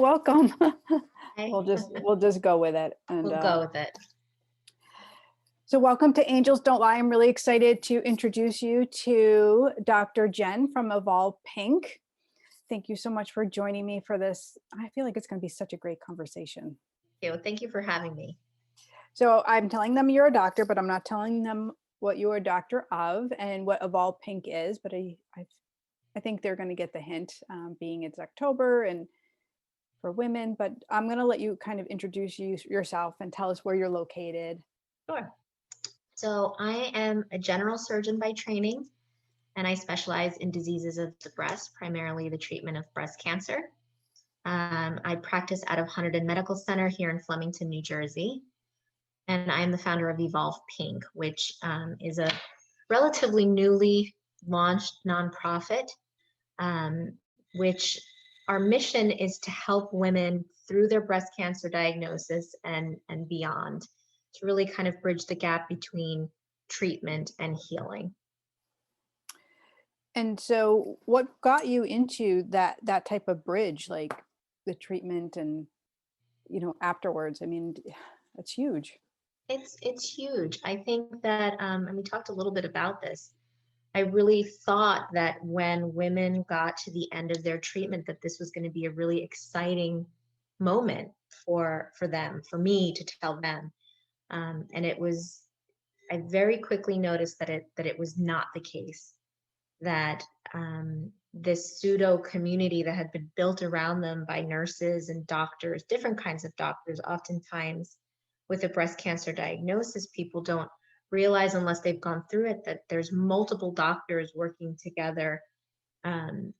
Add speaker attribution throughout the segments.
Speaker 1: welcome.
Speaker 2: Okay,
Speaker 1: We'll just go with it. And
Speaker 2: we'll go with it.
Speaker 1: so welcome to Angels Don't Lie. I'm really excited to introduce you to Dr. Jen from Evolve Pink. Thank you so much for joining me for this. I feel like it's going to be such a great conversation.
Speaker 2: Okay, well, thank you for having me.
Speaker 1: So I'm telling them you're a doctor, but I'm not telling them what you're a doctor of and what Evolve Pink is. But I think they're going to get the hint, being it's October and for women. But I'm going to let you kind of introduce yourself and tell us where you're located.
Speaker 2: Sure. So I am a general surgeon by training, and I specialize in diseases of the breast, primarily the treatment of breast cancer. I practice out of Hunterdon Medical Center here in Flemington, New Jersey. And I'm the founder of Evolve Pink, which is a relatively newly launched nonprofit, which our mission is to help women through their breast cancer diagnosis and beyond, to really kind of bridge the gap between treatment and healing.
Speaker 1: And so what got you into that type of bridge, like the treatment and, afterwards? I mean, that's huge.
Speaker 2: It's huge. I think that, and we talked a little bit about this. I really thought that when women got to the end of their treatment, that this was going to be a really exciting moment for them, for me to tell them. And I very quickly noticed that it was not the case, that this pseudo community that had been built around them by nurses and doctors, different kinds of doctors, oftentimes with a breast cancer diagnosis, people don't realize unless they've gone through it that there's multiple doctors working together in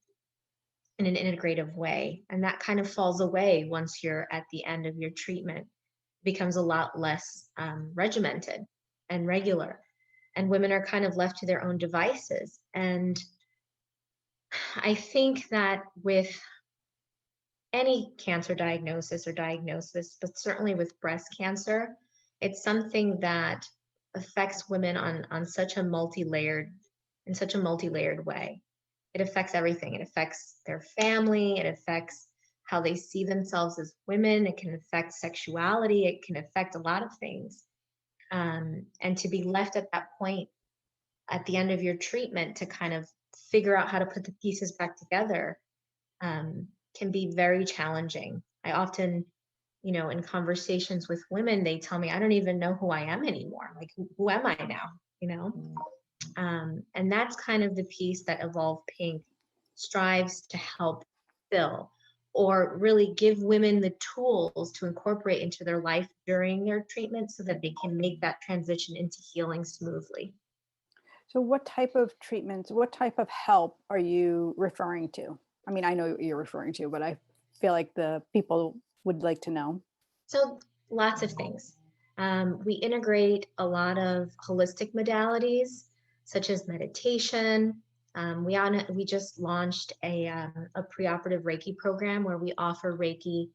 Speaker 2: an integrative way. And that kind of falls away once you're at the end of your treatment. It becomes a lot less regimented and regular. And women are kind of left to their own devices. And I think that with any cancer diagnosis, but certainly with breast cancer, it's something that affects women on such a multi-layered way. It affects everything. It affects their family. It affects how they see themselves as women. It can affect sexuality. It can affect a lot of things. And to be left at that point at the end of your treatment to kind of figure out how to put the pieces back together can be very challenging. I often, in conversations with women, they tell me, I don't even know who I am anymore. Like, who am I now? And that's kind of the piece that Evolve Pink strives to help fill, or really give women the tools to incorporate into their life during their treatment so that they can make that transition into healing smoothly.
Speaker 1: So what type of treatments, what type of help are you referring to? I mean, I know what you're referring to, but I feel like the people would like to know.
Speaker 2: So lots of things. We integrate a lot of holistic modalities, such as meditation. We just launched a preoperative Reiki program where we offer Reiki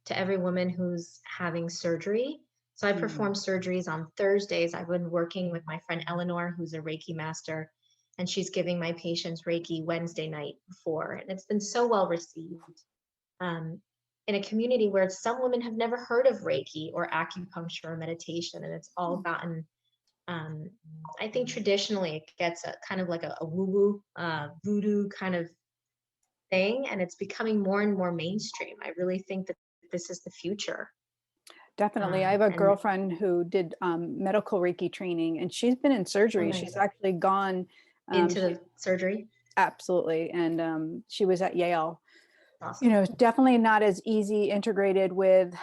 Speaker 2: to every woman who's having surgery. So I perform surgeries on Thursdays. I've been working with my friend Eleanor, who's a Reiki master, and she's giving my patients Reiki Wednesday night before, and it's been so well received. In a community where some women have never heard of Reiki or acupuncture or meditation, and it's all gotten, I think traditionally it gets a kind of like a woo-woo, voodoo kind of thing, and it's becoming more and more mainstream. I really think that this is the future.
Speaker 1: Definitely. I have a
Speaker 2: And
Speaker 1: girlfriend who did medical Reiki training, and she's been in surgery.
Speaker 2: nice.
Speaker 1: She's actually gone
Speaker 2: Into the surgery.
Speaker 1: absolutely. And she was at Yale.
Speaker 2: Awesome.
Speaker 1: Definitely not as easy integrated with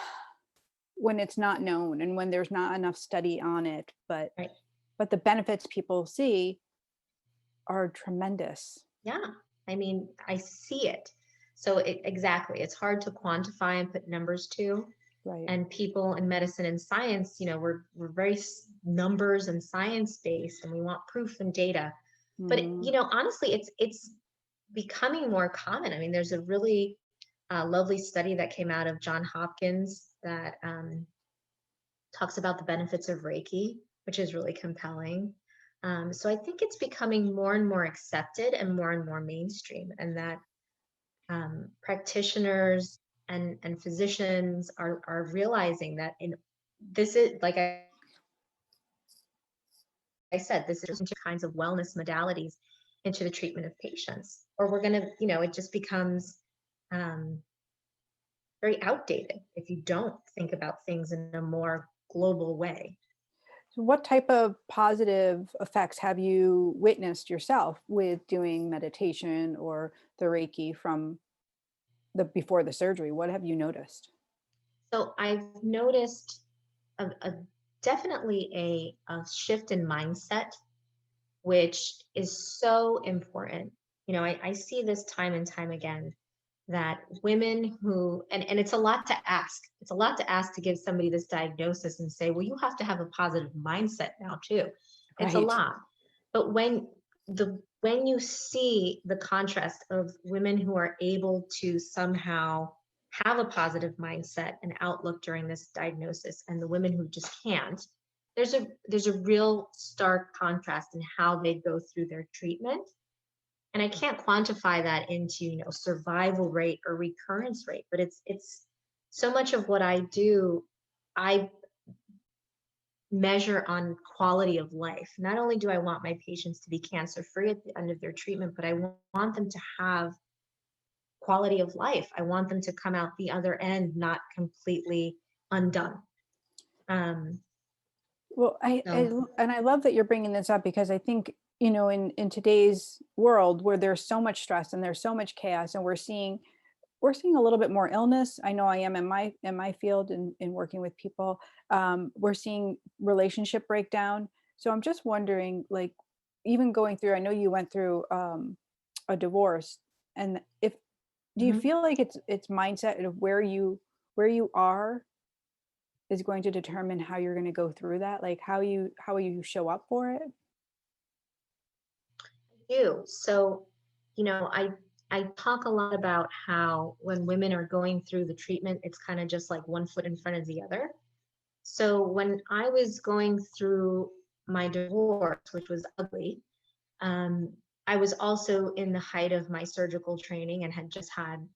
Speaker 1: when it's not known and when there's not enough study on it. But
Speaker 2: Right.
Speaker 1: the benefits people see are tremendous.
Speaker 2: Yeah, I mean, I see it. So exactly, it's hard to quantify and put numbers to.
Speaker 1: Right.
Speaker 2: And people in medicine and science, we're very numbers and science based, and we want proof and data. But honestly, it's becoming more common. I mean, there's a really lovely study that came out of Johns Hopkins that talks about the benefits of Reiki, which is really compelling. So I think it's becoming more and more accepted and more mainstream, and that practitioners and physicians are realizing that in this is like I said, this is into kinds of wellness modalities into the treatment of patients, or we're going to, it just becomes um, very outdated if you don't think about things in a more global way.
Speaker 1: So what type of positive effects have you witnessed yourself with doing meditation or the Reiki from the before the surgery? What have you noticed?
Speaker 2: So I've noticed a definitely a shift in mindset, which is so important. I see this time and time again that women who, and it's a lot to ask. It's a lot to ask to give somebody this diagnosis and say, well, you have to have a positive mindset now too. It's a
Speaker 1: Right.
Speaker 2: lot. But when you see the contrast of women who are able to somehow have a positive mindset and outlook during this diagnosis and the women who just can't, there's a real stark contrast in how they go through their treatment. And I can't quantify that into survival rate or recurrence rate, but it's so much of what I do. I measure on quality of life. Not only do I want my patients to be cancer free at the end of their treatment, but I want them to have quality of life. I want them to come out the other end not completely undone. um
Speaker 1: Well,
Speaker 2: so
Speaker 1: and I love that you're bringing this up because I think, in today's world where there's so much stress and there's so much chaos and we're seeing a little bit more illness. I know I am in my field in working with people. We're seeing relationship breakdown. So I'm just wondering, like, even going through, I know you went through a divorce, and if do you
Speaker 2: mhm.
Speaker 1: feel like it's mindset of where you are is going to determine how you're going to go through that, like how you show up for it?
Speaker 2: Do. So, I talk a lot about how when women are going through the treatment, it's kind of just like one foot in front of the other. So when I was going through my divorce, which was ugly, um, I was also in the height of my surgical training and had just had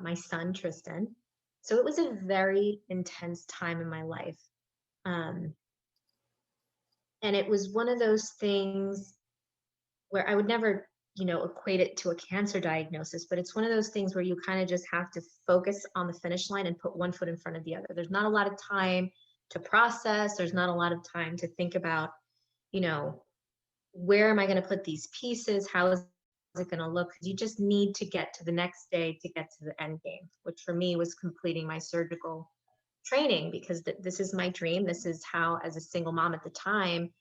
Speaker 2: my son Tristan. So it was a very intense time in my life. Um, and it was one of those things where I would never, equate it to a cancer diagnosis, but it's one of those things where you kind of just have to focus on the finish line and put one foot in front of the other. There's not a lot of time to process, there's not a lot of time to think about, you know, where am I going to put these pieces? How is it going to look? You just need to get to the next day to get to the end game, which for me was completing my surgical training because this is my dream. This is how, as a single mom at the time,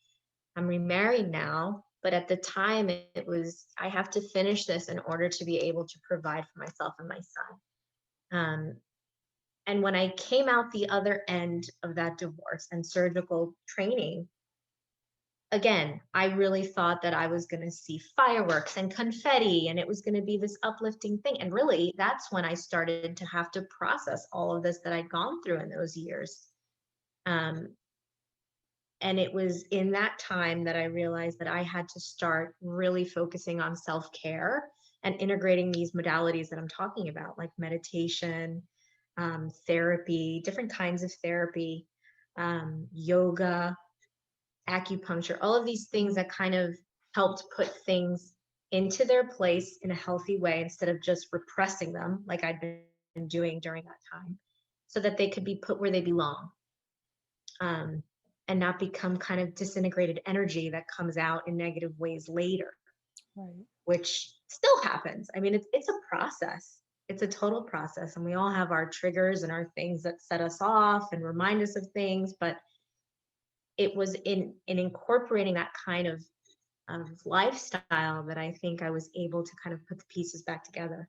Speaker 2: I'm remarried now, but at the time it was, I have to finish this in order to be able to provide for myself and my son. And when I came out the other end of that divorce and surgical training, again, I really thought that I was going to see fireworks and confetti and it was going to be this uplifting thing. And really, that's when I started to have to process all of this that I'd gone through in those years. Um, and it was in that time that I realized that I had to start really focusing on self care and integrating these modalities that I'm talking about, like meditation, therapy, different kinds of therapy, yoga, acupuncture, all of these things that kind of helped put things into their place in a healthy way instead of just repressing them like I'd been doing during that time, so that they could be put where they belong, um, and not become kind of disintegrated energy that comes out in negative ways later,
Speaker 1: Right.
Speaker 2: which still happens. I mean, it's a process. It's a total process, and we all have our triggers and our things that set us off and remind us of things. But it was in incorporating that kind of lifestyle that I think I was able to kind of put the pieces back together.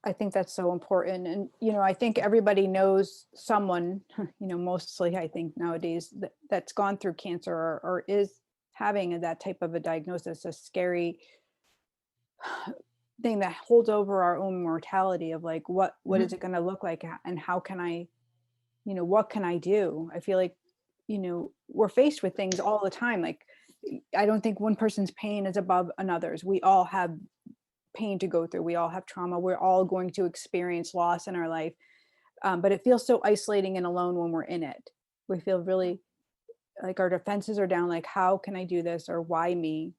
Speaker 1: I think that's so important. And, I think everybody knows someone, mostly I think nowadays that's gone through cancer or is having that type of a diagnosis, a scary thing that holds over our own mortality of like, what is
Speaker 2: Mhm.
Speaker 1: it going to look like and how can what can I do? I feel like, we're faced with things all the time. Like, I don't think one person's pain is above another's. We all have pain to go through. We all have trauma. We're all going to experience loss in our life. But it feels so isolating and alone when we're in it. We feel really like our defenses are down, like, how can I do this? Or why me?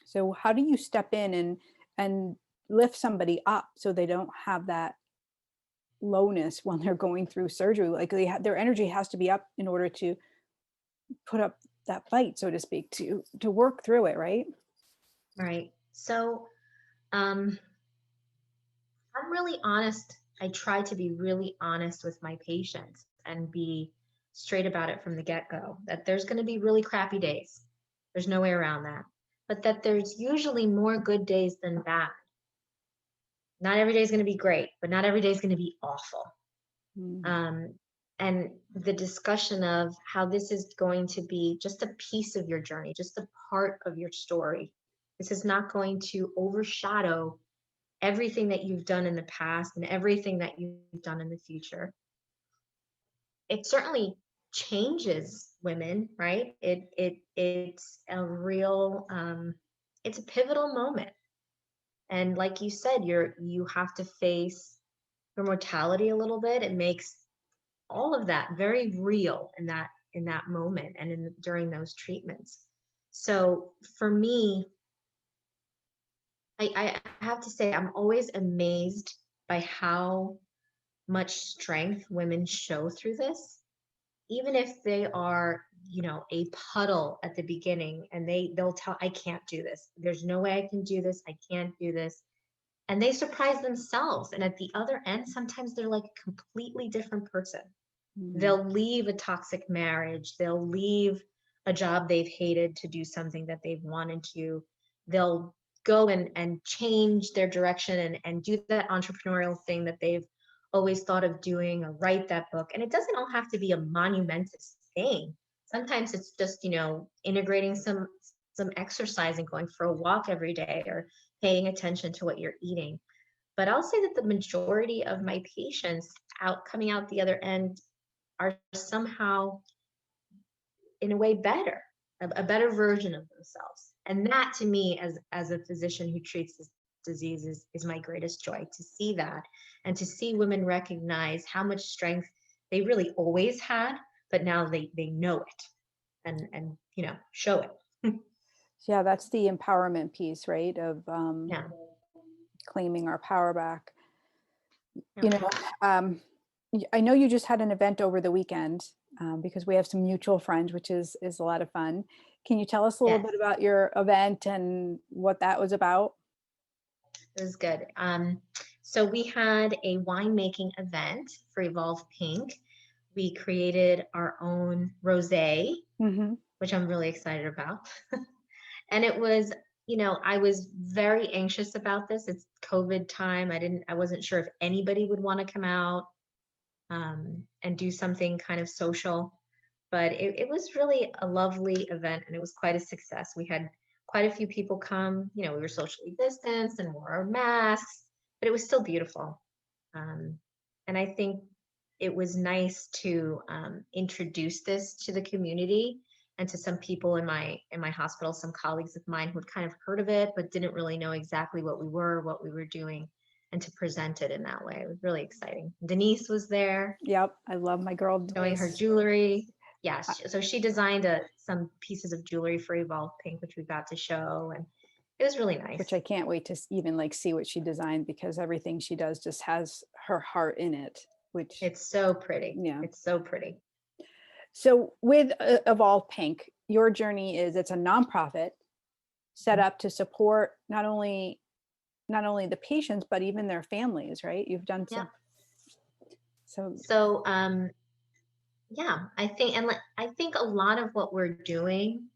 Speaker 1: So how do you step in and lift somebody up so they don't have that lowness when they're going through surgery? Like their energy has to be up in order to put up that fight, so to speak, to work through it, right?
Speaker 2: Right. So, um, I'm really honest. I try to be really honest with my patients and be straight about it from the get-go, that there's going to be really crappy days. There's no way around that. But that there's usually more good days than bad. Not every day is going to be great, but not every day is going to be awful.
Speaker 1: Mm.
Speaker 2: Um, and the discussion of how this is going to be just a piece of your journey, just a part of your story. This is not going to overshadow everything that you've done in the past and everything that you've done in the future. It certainly changes women, right? It's a real it's a pivotal moment. And like you said, you have to face your mortality a little bit. It makes all of that very real in that moment and during those treatments. So for me, I have to say I'm always amazed by how much strength women show through this, even if they are, a puddle at the beginning, and they'll tell, I can't do this, there's no way I can do this, I can't do this, and they surprise themselves, and at the other end sometimes they're like a completely different person.
Speaker 1: Mm.
Speaker 2: They'll leave a toxic marriage, they'll leave a job they've hated to do something that they've wanted to, they'll go and change their direction and do that entrepreneurial thing that they've always thought of doing, or write that book. And it doesn't all have to be a monumentous thing. Sometimes it's just, integrating some exercise and going for a walk every day, or paying attention to what you're eating. But I'll say that the majority of my patients coming out the other end are somehow in a way better, a better version of themselves. And that, to me, as a physician who treats this disease, is my greatest joy, to see that, and to see women recognize how much strength they really always had, but now they know it, and show it.
Speaker 1: Yeah, that's the empowerment piece, right? Of
Speaker 2: Yeah.
Speaker 1: claiming our power back.
Speaker 2: Yeah.
Speaker 1: You know, I know you just had an event over the weekend, because we have some mutual friends, which is a lot of fun. Can you tell us a little
Speaker 2: Yes,
Speaker 1: bit about your event and what that was about?
Speaker 2: it was good. So we had a winemaking event for Evolve Pink. We created our own rosé,
Speaker 1: Hmm.
Speaker 2: which I'm really excited about. And it was, I was very anxious about this. It's COVID time. I wasn't sure if anybody would want to come out and do something kind of social, but it was really a lovely event, and it was quite a success. We had quite a few people come. We were socially distanced and wore our masks, but it was still beautiful. Um, and I think it was nice to introduce this to the community and to some people in my hospital, some colleagues of mine who had kind of heard of it but didn't really know exactly what we were doing, and to present it in that way. It was really exciting. Denise was there
Speaker 1: Yep, I love my girl
Speaker 2: showing her
Speaker 1: Denise.
Speaker 2: jewelry. Yeah,
Speaker 1: Uh,
Speaker 2: so she designed some pieces of jewelry for Evolve Pink, which we got to show, and it was really
Speaker 1: which
Speaker 2: nice.
Speaker 1: I can't wait to even like see what she designed, because everything she does just has her heart in it, which,
Speaker 2: It's so pretty.
Speaker 1: yeah.
Speaker 2: It's so pretty.
Speaker 1: So with Evolve Pink, your journey is, it's a nonprofit set up to support not only the patients but even their families, right? You've done
Speaker 2: Yeah.
Speaker 1: some, so
Speaker 2: So yeah, I think a lot of what we're doing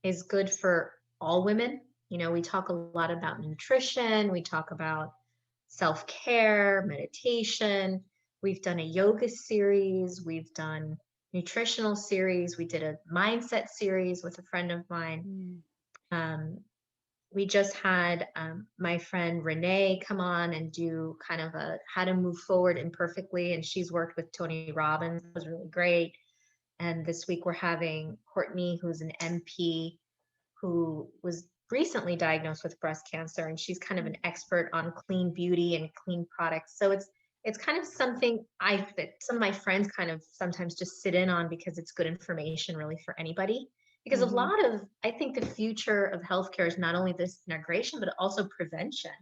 Speaker 2: is good for all women. We talk a lot about nutrition, we talk about self-care, meditation. We've done a yoga series, we've done nutritional series, we did a mindset series with a friend of mine.
Speaker 1: mm,
Speaker 2: Um, we just had my friend Renee come on and do kind of a how to move forward imperfectly, and she's worked with Tony Robbins. It was really great. And this week we're having Courtney, who's an MP, who was recently diagnosed with breast cancer, and she's kind of an expert on clean beauty and clean products. So it's kind of something I that some of my friends kind of sometimes just sit in on because it's good information really for anybody. Because a
Speaker 1: Hmm.
Speaker 2: lot of I think the future of healthcare is not only this integration, but also prevention.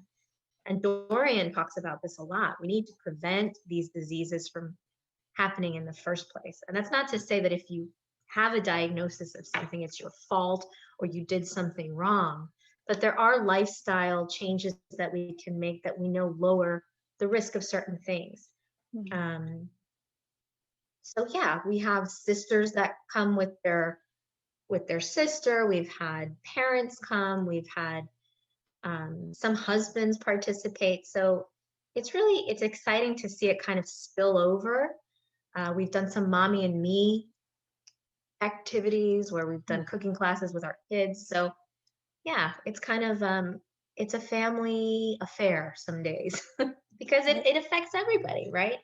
Speaker 2: And Dorian talks about this a lot. We need to prevent these diseases from happening in the first place. And that's not to say that if you have a diagnosis of something, it's your fault or you did something wrong. But there are lifestyle changes that we can make that we know lower the risk of certain things. Um, so yeah, we have sisters that come with their sister. We've had parents come. We've had some husbands participate. So it's exciting to see it kind of spill over. We've done some mommy and me activities where we've done cooking classes with our kids. So yeah, it's kind of it's a family affair some days because
Speaker 1: Right.
Speaker 2: it affects everybody, right?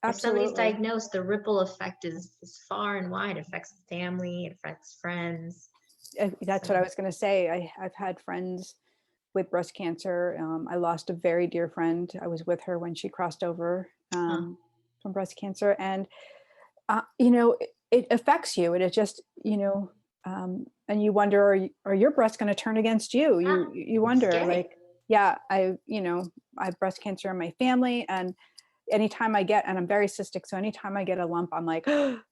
Speaker 2: If somebody's
Speaker 1: Absolutely.
Speaker 2: diagnosed, the ripple effect is far and wide. It affects family, it affects friends.
Speaker 1: That's what I
Speaker 2: So
Speaker 1: was going to say. I've had friends with breast cancer. I lost a very dear friend. I was with her when she crossed over
Speaker 2: uh,
Speaker 1: from breast cancer, and you know, it affects you, and it just, and you wonder, are your breasts going to turn against you?
Speaker 2: yeah,
Speaker 1: You
Speaker 2: it's
Speaker 1: wonder,
Speaker 2: scary.
Speaker 1: like, yeah, I have breast cancer in my family, and anytime I get, and I'm very cystic, so anytime I get a lump, I'm like, and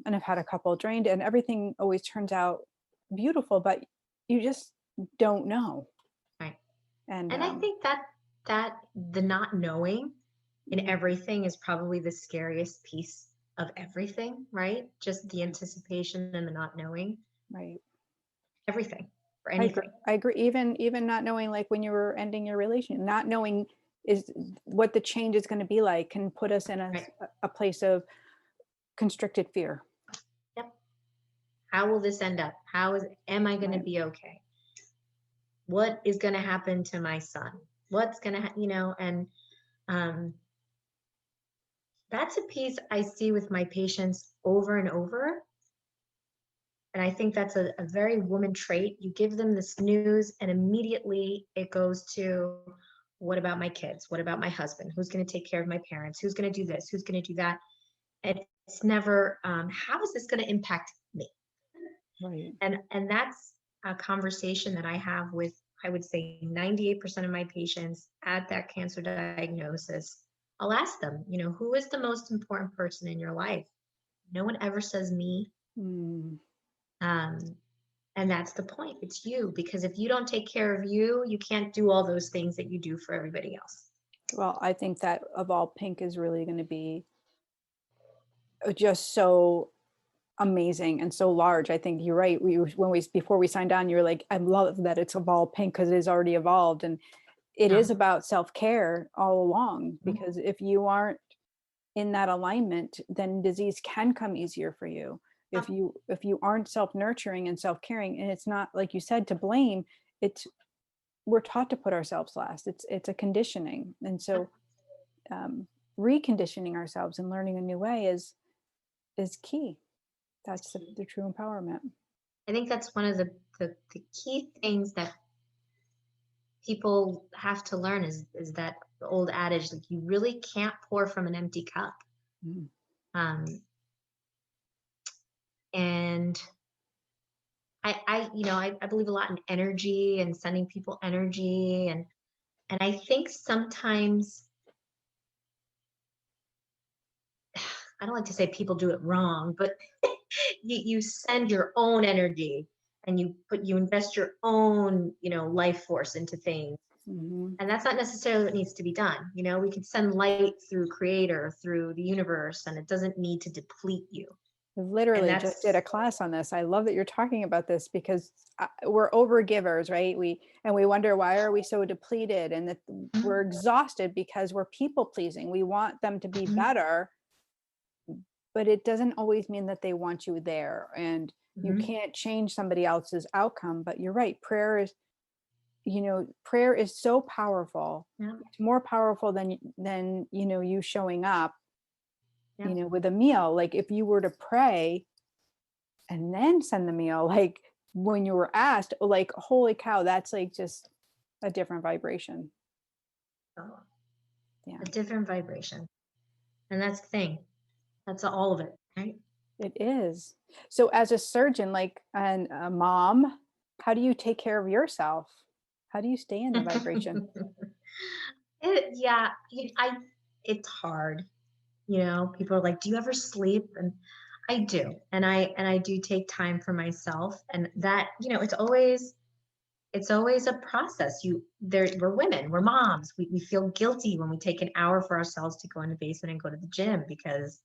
Speaker 1: I've had a couple drained, and everything always turns out beautiful, but you just don't know.
Speaker 2: Right.
Speaker 1: And
Speaker 2: And I think that the not knowing in
Speaker 1: mm,
Speaker 2: everything is probably the scariest piece of everything, right? Just the anticipation and the not knowing
Speaker 1: right.
Speaker 2: everything for
Speaker 1: I agree.
Speaker 2: anything.
Speaker 1: I agree. Even not knowing, like, when you were ending your relation, not knowing is what the change is going to be like, can put us in
Speaker 2: Right.
Speaker 1: a place of constricted fear.
Speaker 2: Yep. How will this end up? Am I going to
Speaker 1: Right.
Speaker 2: be okay? What is going to happen to my son? What's going to, and um, that's a piece I see with my patients over and over. And I think that's a very woman trait. You give them this news, and immediately it goes to, what about my kids? What about my husband? Who's going to take care of my parents? Who's going to do this? Who's going to do that? And it's never, how is this going to impact me?
Speaker 1: Right.
Speaker 2: And that's a conversation that I have with, I would say, 98% of my patients at that cancer diagnosis. I'll ask them, who is the most important person in your life? No one ever says me.
Speaker 1: Mm.
Speaker 2: Um, And that's the point. It's you, because if you don't take care of you, you can't do all those things that you do for everybody else.
Speaker 1: Well, I think that of all, pink is really going to be just so amazing and so large. I think you're right. When we before we signed on, you were like, I love that it's evolved pink because it is already evolved, and it
Speaker 2: Yeah.
Speaker 1: is about self-care all along.
Speaker 2: Mhm.
Speaker 1: Because if you aren't in that alignment, then disease can come easier for you.
Speaker 2: Yeah.
Speaker 1: If you aren't self-nurturing and self-caring, and it's not, like you said, to blame, it's, we're taught to put ourselves last. It's a conditioning. And
Speaker 2: Yeah.
Speaker 1: so reconditioning ourselves and learning a new way is key.
Speaker 2: It's
Speaker 1: That's
Speaker 2: key.
Speaker 1: the true empowerment.
Speaker 2: I think that's one of the key things that people have to learn is that the old adage, like, you really can't pour from an empty cup.
Speaker 1: Mm.
Speaker 2: Um, and I believe a lot in energy and sending people energy, and I think sometimes I don't like to say people do it wrong, but you send your own energy and you invest your own, life force into things.
Speaker 1: Mhm.
Speaker 2: And that's not necessarily what needs to be done. We can send light through creator, through the universe, and it doesn't need to deplete you.
Speaker 1: I
Speaker 2: And
Speaker 1: literally just did
Speaker 2: that's
Speaker 1: a class on this. I love that you're talking about this, because we're over givers, right? We wonder, why are we so depleted, and that we're
Speaker 2: Mhm.
Speaker 1: exhausted because we're people pleasing. We want them to be
Speaker 2: Mhm.
Speaker 1: better, but it doesn't always mean that they want you there. And you
Speaker 2: Mhm.
Speaker 1: can't change somebody else's outcome. But you're right. Prayer is so powerful.
Speaker 2: Yeah.
Speaker 1: It's more powerful than you showing up,
Speaker 2: Yeah.
Speaker 1: with a meal. Like, if you were to pray and then send the meal, like, when you were asked, like, holy cow, that's like just a different vibration.
Speaker 2: Oh,
Speaker 1: Yeah,
Speaker 2: a different vibration. And that's the thing. That's all of it, right?
Speaker 1: it is. So as a surgeon, like, and a mom, how do you take care of yourself? How do you stay in the vibration?
Speaker 2: Yeah, it's hard. People are like, "Do you ever sleep?" And I do. And I do take time for myself. And that, it's always a process. We're women, we're moms. We feel guilty when we take an hour for ourselves to go in the basement and go to the gym because,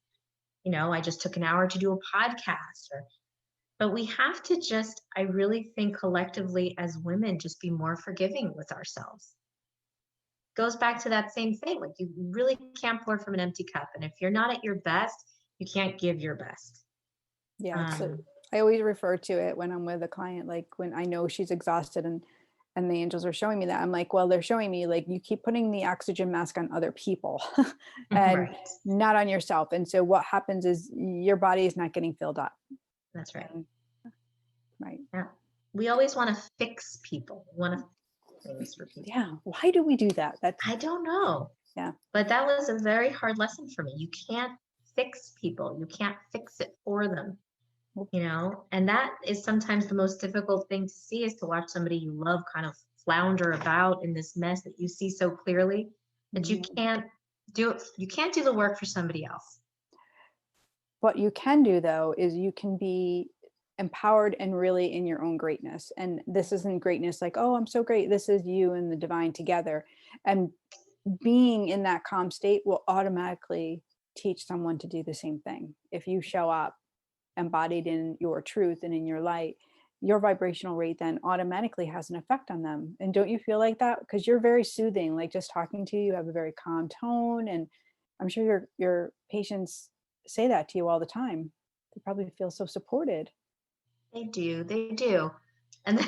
Speaker 2: I just took an hour to do a podcast but we have to just, I really think collectively as women, just be more forgiving with ourselves. Goes back to that same thing. Like you really can't pour from an empty cup. And if you're not at your best, you can't give your best.
Speaker 1: Yeah, it's
Speaker 2: Um,
Speaker 1: I always refer to it when I'm with a client, like when I know she's exhausted and the angels are showing me that. I'm like, well, they're showing me like you keep putting the oxygen mask on other people and
Speaker 2: right.
Speaker 1: not on yourself. And so what happens is your body is not getting filled up.
Speaker 2: That's right.
Speaker 1: And, right.
Speaker 2: Yeah. We always want to fix people. We want to things for people.
Speaker 1: Yeah. Why do we do that? That's
Speaker 2: I don't know.
Speaker 1: yeah.
Speaker 2: But that was a very hard lesson for me. You can't fix people. You can't fix it for them. And that is sometimes the most difficult thing to see is to watch somebody you love kind of flounder about in this mess that you see so clearly that you
Speaker 1: Mhm.
Speaker 2: can't do the work for somebody else.
Speaker 1: What you can do though is you can be empowered and really in your own greatness. And this isn't greatness like, oh, I'm so great. This is you and the divine together. And being in that calm state will automatically teach someone to do the same thing. If you show up embodied in your truth and in your light, your vibrational rate then automatically has an effect on them. And don't you feel like that? Because you're very soothing, like just talking to you, you have a very calm tone. And I'm sure your patients say that to you all the time. They probably feel so supported.
Speaker 2: They do. And then,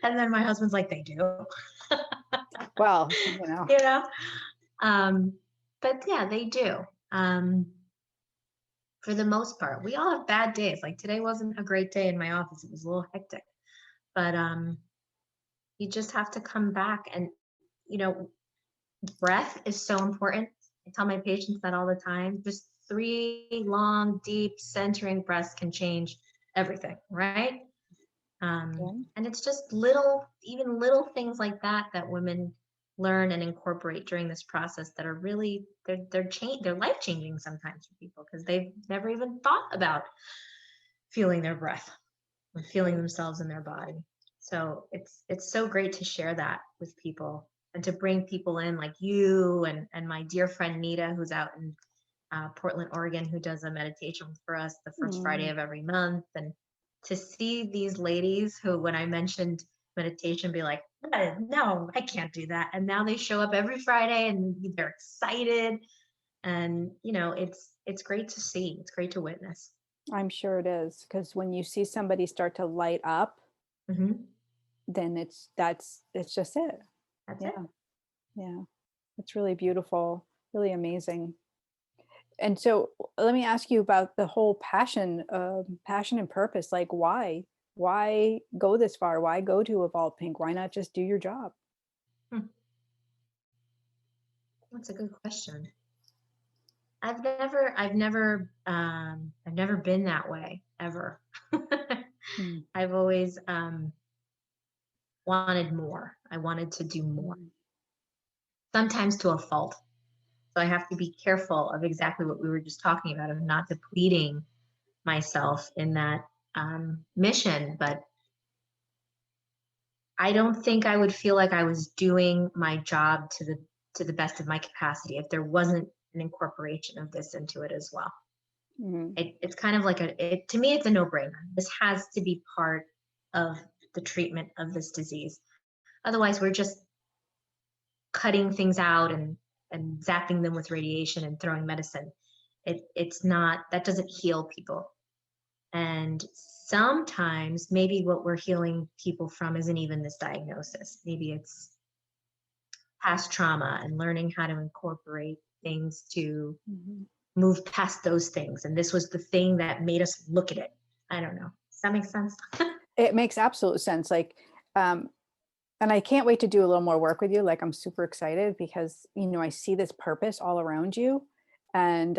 Speaker 2: and then my husband's like, they do.
Speaker 1: Well,
Speaker 2: you know? Um, but yeah, they do. For the most part, we all have bad days. Like today wasn't a great day in my office. It was a little hectic, but you just have to come back and, you know, breath is so important. I tell my patients that all the time. Just 3 long, deep, centering breaths can change everything, right?
Speaker 1: yeah.
Speaker 2: And it's just even little things like that that women learn and incorporate during this process that are really they're life changing sometimes for people because they've never even thought about feeling their breath and feeling themselves in their body. So it's so great to share that with people and to bring people in like you and my dear friend Nita, who's out in Portland, Oregon, who does a meditation for us the first Friday
Speaker 1: Mm.
Speaker 2: of every month. And to see these ladies who, when I mentioned meditation, be like, no, I can't do that. And now they show up every Friday and they're excited. And, it's great to see. It's great to witness.
Speaker 1: I'm sure it is. Because when you see somebody start to light up,
Speaker 2: Hmm.
Speaker 1: then it's just it.
Speaker 2: That's it.
Speaker 1: Yeah. Yeah. It's really beautiful, really amazing. And so let me ask you about the whole passion and purpose. Like why go this far? Why go to Evolve Pink? Why not just do your job?
Speaker 2: Hmm. That's a good question. I've never been that way ever.
Speaker 1: Hmm.
Speaker 2: I've always wanted more. I wanted to do more,
Speaker 1: Mm.
Speaker 2: sometimes to a fault. So I have to be careful of exactly what we were just talking about, of not depleting myself in that mission. But I don't think I would feel like I was doing my job to the best of my capacity if there wasn't an incorporation of this into it as well.
Speaker 1: Mhm.
Speaker 2: It's kind of like to me, it's a no-brainer. This has to be part of the treatment of this disease. Otherwise, we're just cutting things out and zapping them with radiation and throwing medicine. It's not, that doesn't heal people. And sometimes maybe what we're healing people from isn't even this diagnosis. Maybe it's past trauma and learning how to incorporate things to
Speaker 1: Mhm.
Speaker 2: move past those things. And this was the thing that made us look at it. I don't know. Does that make sense?
Speaker 1: It makes absolute sense. Like, um, and I can't wait to do a little more work with you. Like, I'm super excited because, I see this purpose all around you. And,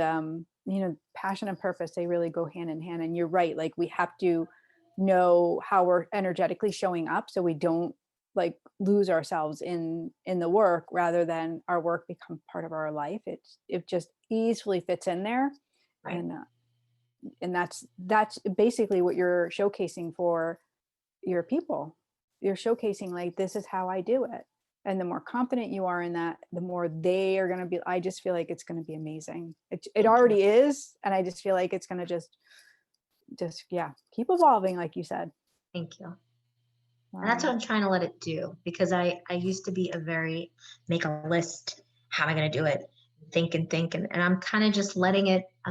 Speaker 1: passion and purpose, they really go hand in hand. And you're right. Like, we have to know how we're energetically showing up so we don't like lose ourselves in the work rather than our work become part of our life. It just easily fits in there.
Speaker 2: Right.
Speaker 1: And, that's basically what you're showcasing for your people. You're showcasing like, this is how I do it. And the more confident you are in that, the more they are going to be. I just feel like it's going to be amazing. It
Speaker 2: Thank you.
Speaker 1: already is. And I just feel like it's going to just, yeah, keep evolving. Like you said.
Speaker 2: Thank you. And that's what
Speaker 1: Wow.
Speaker 2: I'm trying to let it do, because I used to be a very make a list. How am I going to do it? Think and think. And I'm kind of just I'm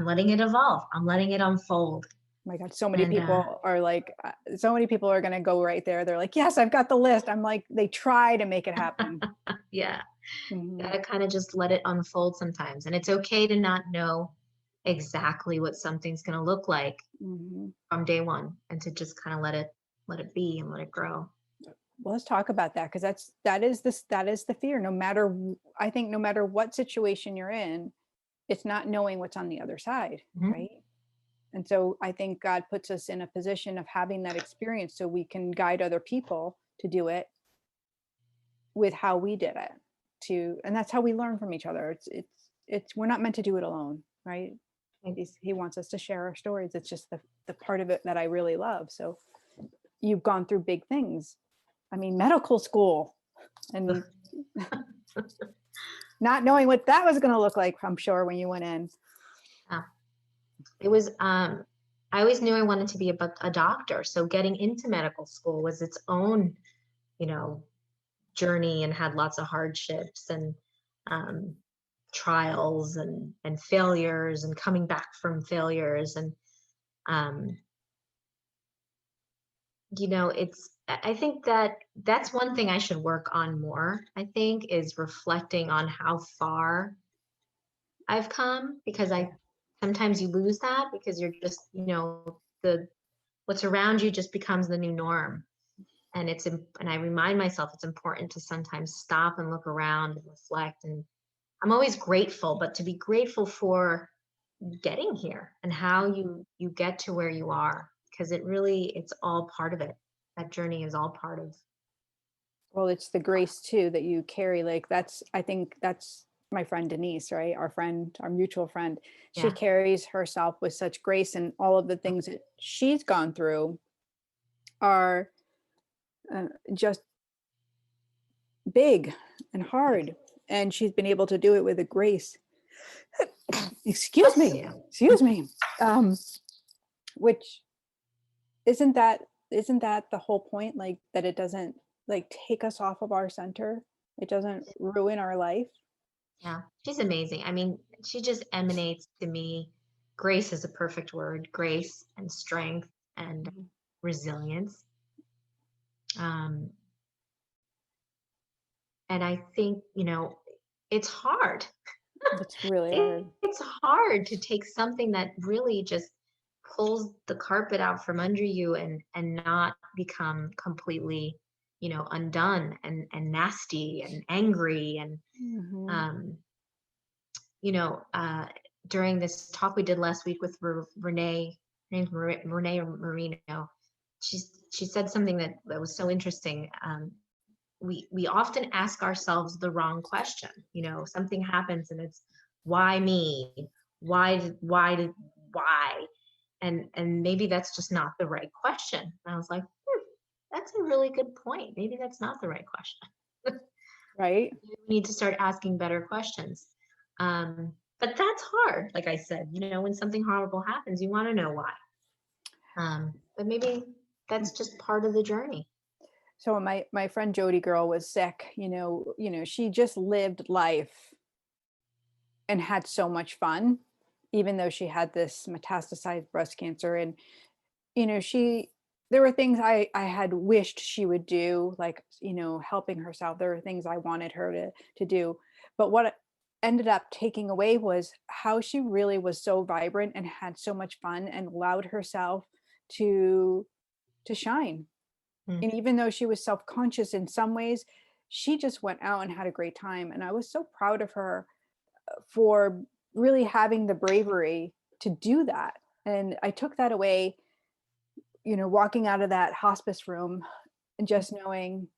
Speaker 2: letting it evolve. I'm letting it unfold.
Speaker 1: Oh my God. So many
Speaker 2: And
Speaker 1: people are like, so many people are going to go right there. They're like, yes, I've got the list. I'm like, they try to make it happen.
Speaker 2: yeah,
Speaker 1: Hmm.
Speaker 2: gotta kind of just let it unfold sometimes. And it's okay to not know exactly what something's going to look like
Speaker 1: Hmm.
Speaker 2: from day one, and to just kind of let it be and let it grow.
Speaker 1: Well, let's talk about that because that is the fear. I think no matter what situation you're in, it's not knowing what's on the other side,
Speaker 2: Mhm.
Speaker 1: right? And so I think God puts us in a position of having that experience so we can guide other people to do it with how we did it. And that's how we learn from each other. It's we're not meant to do it alone, right? He wants us to share our stories. It's just the part of it that I really love. So you've gone through big things. I mean, medical school and not knowing what that was going to look like, I'm sure, when you went in.
Speaker 2: Yeah. It was, I always knew I wanted to be a doctor. So getting into medical school was its own, you know, journey, and had lots of hardships and um, trials and failures and coming back from failures. And, um, I think that that's one thing I should work on more, I think, is reflecting on how far I've come, because
Speaker 1: Yeah.
Speaker 2: sometimes you lose that because you're just, the what's around you just becomes the new norm. And and I remind myself it's important to sometimes stop and look around and reflect. And I'm always grateful, but to be grateful for getting here and how you get to where you are, because it's all part of it. That journey is all part of.
Speaker 1: Well, it's the grace too that you carry. Like I think that's my friend Denise, right? Our mutual friend. She
Speaker 2: Yeah.
Speaker 1: carries herself with such grace, and all of the things that she's gone through are just big and hard. And she's been able to do it with a grace. Excuse
Speaker 2: Bless
Speaker 1: me.
Speaker 2: you.
Speaker 1: Excuse me. Um, which isn't that isn't that the whole point? Like that it doesn't like take us off of our center. It doesn't ruin our life.
Speaker 2: Yeah, she's amazing. I mean, she just emanates to me. Grace is a perfect word. Grace and strength and
Speaker 1: Mhm.
Speaker 2: resilience. Um, and I think, it's hard.
Speaker 1: It's really hard.
Speaker 2: It's hard to take something that really just pulls the carpet out from under you, and not become completely, undone and nasty and angry. And
Speaker 1: Mhm.
Speaker 2: um, you know, uh, during this talk we did last week with Renee, her name's Renee Marino. She said something that was so interesting. We often ask ourselves the wrong question. Something happens and it's, why me? Why? And maybe that's just not the right question. And I was like, that's a really good point. Maybe that's not the right question.
Speaker 1: Right?
Speaker 2: We need to start asking better questions. But that's hard. Like I said, when something horrible happens, you want to know why. But maybe that's just part of the journey.
Speaker 1: So when my friend Jody girl was sick, she just lived life and had so much fun, even though she had this metastasized breast cancer. And she there were things I had wished she would do, like, helping herself. There were things I wanted her to do. But what ended up taking away was how she really was so vibrant and had so much fun and allowed herself to to shine.
Speaker 2: Mm.
Speaker 1: And even though she was self-conscious in some ways, she just went out and had a great time. And I was so proud of her for really having the bravery to do that. And I took that away, walking out of that hospice room and just knowing,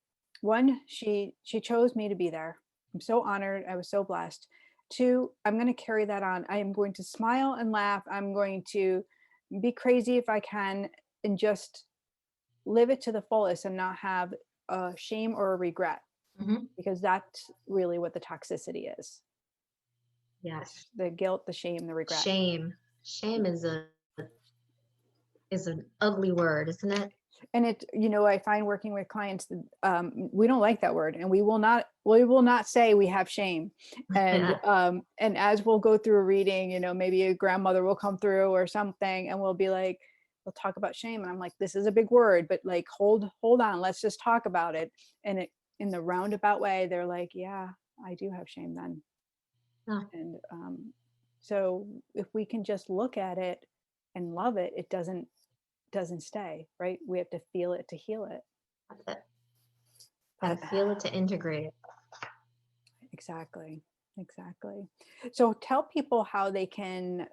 Speaker 1: one, she chose me to be there. I'm so honored. I was so blessed. Two, I'm going to carry that on. I am going to smile and laugh. I'm going to be crazy if I can, and just live it to the fullest and not have a shame or a regret,
Speaker 2: Mhm.
Speaker 1: because that's really what the toxicity is.
Speaker 2: Yes.
Speaker 1: The guilt, the shame, the regret.
Speaker 2: Shame is an ugly word, isn't it?
Speaker 1: And I find working with clients, we don't like that word, and we will not say we have shame. And and as we'll go through a reading, maybe a grandmother will come through or something, and we'll be like, we'll talk about shame, and I'm like, this is a big word, but like, hold on, let's just talk about it. And in the roundabout way, they're like, yeah, I do have shame then.
Speaker 2: Oh,
Speaker 1: And so if we can just look at it and love it, it doesn't stay, right? We have to feel it to heal it.
Speaker 2: that's it. Gotta feel it to integrate it.
Speaker 1: Exactly. So tell people how they can,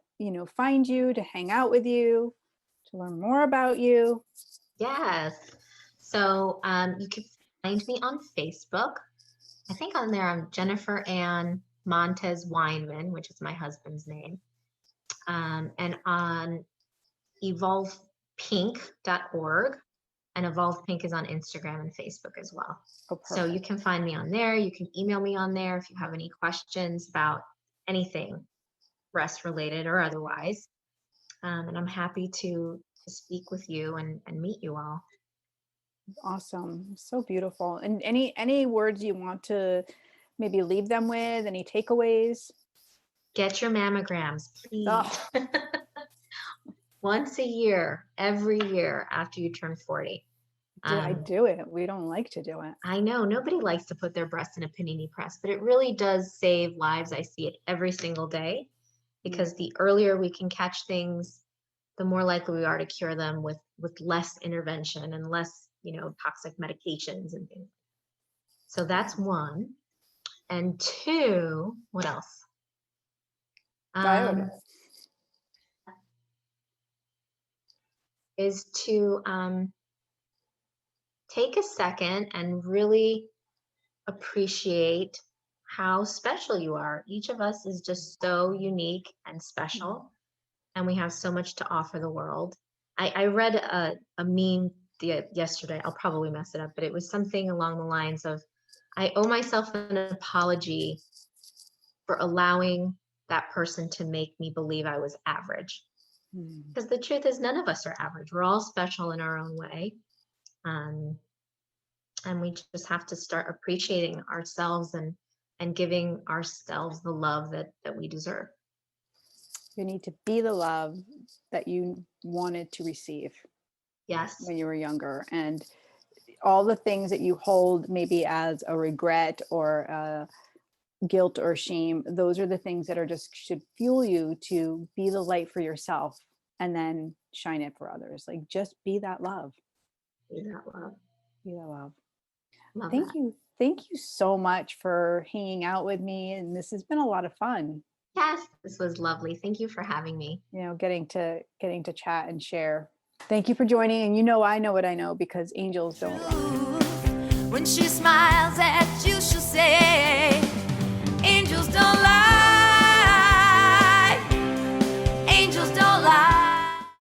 Speaker 1: find you, to hang out with you, to learn more about you.
Speaker 2: Yes. So you can find me on Facebook. I think on there I'm Jennifer Ann Montez Weinman, which is my husband's name. And on evolvepink.org. And Evolve Pink is on Instagram and Facebook as well.
Speaker 1: Oh,
Speaker 2: So you
Speaker 1: perfect.
Speaker 2: can find me on there. You can email me on there if you have any questions about anything breast related or otherwise. And I'm happy to speak with you and meet you all.
Speaker 1: Awesome. So beautiful. And any words you want to maybe leave them with, any takeaways?
Speaker 2: Get your mammograms, please.
Speaker 1: Oh,
Speaker 2: Once a year, every year after you turn 40.
Speaker 1: did I do it? We don't like to do it.
Speaker 2: I know nobody likes to put their breast in a panini press, but it really does save lives. I see it every single day, because the earlier we can catch things, the more likely we are to cure them with less intervention and less, toxic medications and things. So that's one. And two, what else?
Speaker 1: Iodine.
Speaker 2: Is to take a second and really appreciate how special you are. Each of us is just so unique and special, and we have so much to offer the world. I read a meme yesterday. I'll probably mess it up, but it was something along the lines of, I owe myself an apology for allowing that person to make me believe I was average. Because the truth is, none of us are average. We're all special in our own way. And we just have to start appreciating ourselves and giving ourselves the love that we deserve.
Speaker 1: You need to be the love that you wanted to receive.
Speaker 2: Yes.
Speaker 1: When you were younger, and all the things that you hold maybe as a regret or guilt or shame, those are the things that should fuel you to be the light for yourself and then shine it for others. Like, just be that love.
Speaker 2: Be that love.
Speaker 1: Be that love.
Speaker 2: Love
Speaker 1: Thank
Speaker 2: that.
Speaker 1: you. Thank you so much for hanging out with me. And this has been a lot of fun.
Speaker 2: Yes, this was lovely. Thank you for having me.
Speaker 1: Getting to chat and share. Thank you for joining. And I know what I know, because angels don't lie.
Speaker 3: When she smiles at you, she'll say, angels don't lie. Angels don't lie.